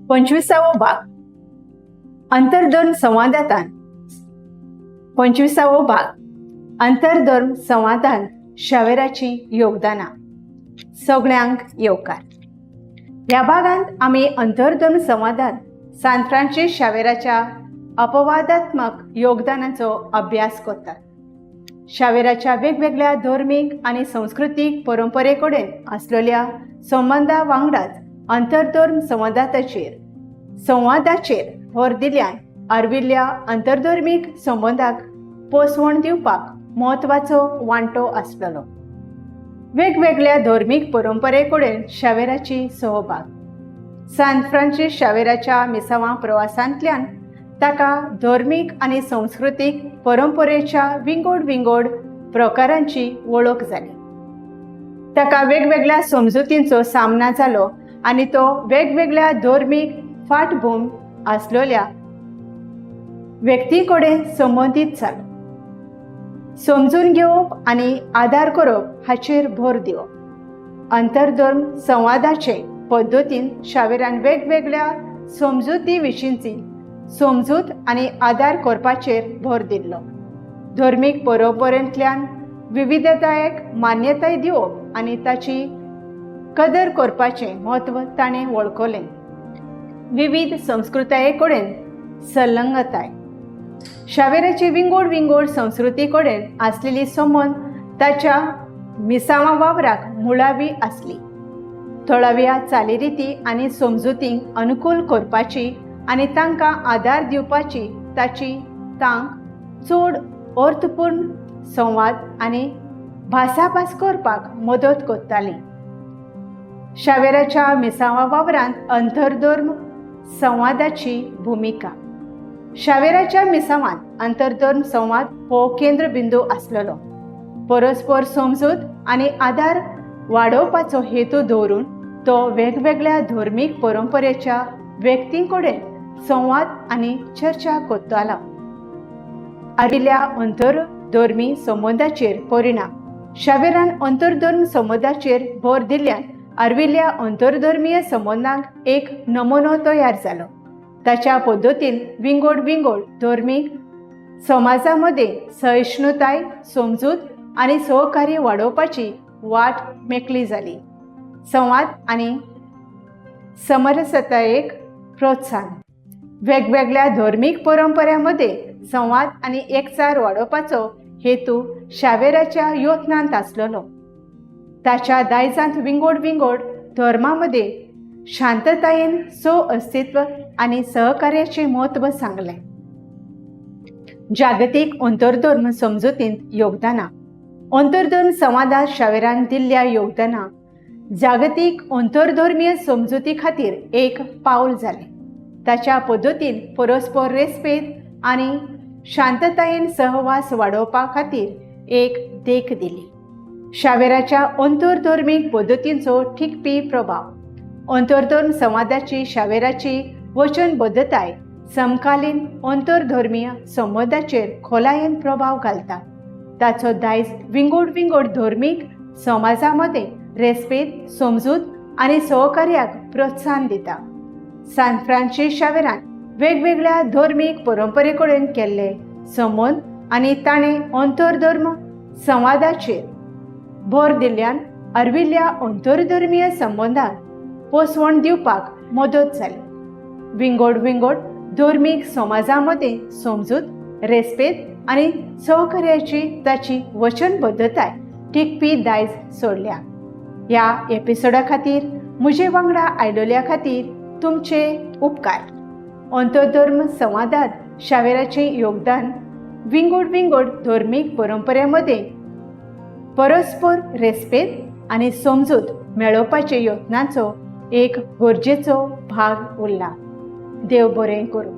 25वा भाग आंतरधर्म संवादांत 25वा भाग आंतरधर्म संवादांत शावेराची योगदानां। सगळ्यांक येवकार। ह्या भागांत आमी अंतरधर्म संवादांत सान फ्रांसीस शावेराच्या अपवादात्मक योगदानाचो अभ्यास करतात। शावेराच्या वेगवेगळ्या धर्मीक आनी संस्कृतीक परंपरेकडेन आसलेल्या संबंधा वांगडाच अंतरधर्म संवादाचेर भर दिल्ल्यान आर्विल्ल्या अंतरधर्मीक संबंधाक पोसवण दिवपाक म्हत्वाचो वांटो आसलेलो। वेगवेगळ्या धर्मीक परंपरेकडेन शावेराची सहभाग। सान फ्रांसीस शावेराच्या मिसावा प्रवासांतल्यान ताका धर्मीक आनी संस्कृतीक परंपरेच्या विंगड प्रकारांची वळख जाली। ताका वेगवेगळ्या समजुतींचो सामना जालो आनी तो वेगवेगळ्या धर्मीक फाटभूंय आसलेल्या व्यक्तींकडेन संबंदीत जालो। समजून घेवप आनी आदार करप हाचेर भर दिवप। अंतरधर्म संवादाचे पद्दतीन शावेरान वेगवेगळ्या समजुती विशींची समजूत आनी आदार करपाचेर भर दिल्लो। धर्मीक परंपरेंतल्यान विविधतायेक मान्यताय दिवप आनी ताची कदर करपाचें म्हत्व ताणें वळखलें। विविध संस्कृताये कडेन संलग्नताय। शावेराची विंगड संस्कृती कडेन आसलेली संबंद ताच्या मिसावा वावराक मुळावी आसली। थळाव्या चालीरिती आनी समजुतींक अनुकूल करपाची आनी तांकां आदार दिवपाची ताची तांक चड अर्थपूर्ण संवाद आनी भासाभास करपाक मदत करताली। शावेराच्या मिसावा वावरांत अंतरधर्म संवादाची भूमिका। शावेराच्या मिसावांत अंतरधर्म संवाद हो केंद्रबिंदू आसलेलो। परस्पर समजूत आनी आदार वाडोवपाचो हेतू दवरून तो वेगवेगळ्या धर्मीक परंपरेच्या व्यक्तींकडेन संवाद आनी चर्चा करतालो। आर्विल्ल्या अंतरधर्मी संबंधाचेर परिणाम। शावेरान अंतरधर्म संबंधाचेर भर दिल्ल्यान आर्विल्ल्या अंतरधर्मीय संबंधांक एक नमुनो तयार जालो। ताच्या पद्दतीन विंगड धर्मीक समाजामध्ये सहिष्णुताय, समजूत आनी सहकार्य वाडोवपाची वाट मेकळी जाली। संवाद आनी समरसतायेक प्रोत्साहन। वेगवेगळ्या धर्मीक परंपऱ्यांमध्ये संवाद आनी एकचार वाडोवपाचो हेतू शावेराच्या यत्नांत आसलेलो। ताच्या दायजांत विंगड धर्मांमध्ये शांततायेन अस्तित्व आनी सहकार्याचे म्हत्व सांगलें। जागतीक अंतरधर्म समजुतींत योगदानां। अंतरधर्म संवादांत शावेरान दिल्ल्या योगदानां जागतीक अंतरधर्मीय समजुती खातीर एक पावल जालें। ताच्या पद्दतीन परस्पर रेस्पेत आनी शांततायेन सहवास वाडोवपा खातीर एक देख दिली। शावेराच्या अंतरधर्मीक पद्दतींचो टिकपी प्रभाव। अंतरधर्म संवादाची शावेराची वचनबद्धताय समकालीन अंतरधर्मीय संबंधाचेर खोलायेन प्रभाव घालता। ताचो दायज विंगड धर्मीक समाजामध्ये रेस्पेत, समजूत आनी सहकार्याक प्रोत्साहन दिता। सान फ्रांसीस शावेरान वेगवेगळ्या धर्मीक परंपरेकडेन केल्ले संबंध आनी ताणें अंतरधर्म संवादाचेर भर दिल्ल्यान आर्विल्ल्या अंतरधर्मीय संबंधांक पोसवण दिवपाक मदत जाली। विंगड धर्मीक समाजामध्ये समजूत, रेस्पेत आनी सहकार्याची ताची वचनबद्धताय टिकपी दायज सोडल्या। ह्या एपिसोडा खातीर म्हजे वांगडा आयलोल्या खातीर तुमचे उपकार। अंतरधर्म संवादांत शावेराचे योगदान विंगड धर्मीक परंपरेमध्ये परस्पर रेस्पेत आनी समजूत मेळोवपाचे यत्नांचो एक गरजेचो भाग उरला। देव बरें करूं।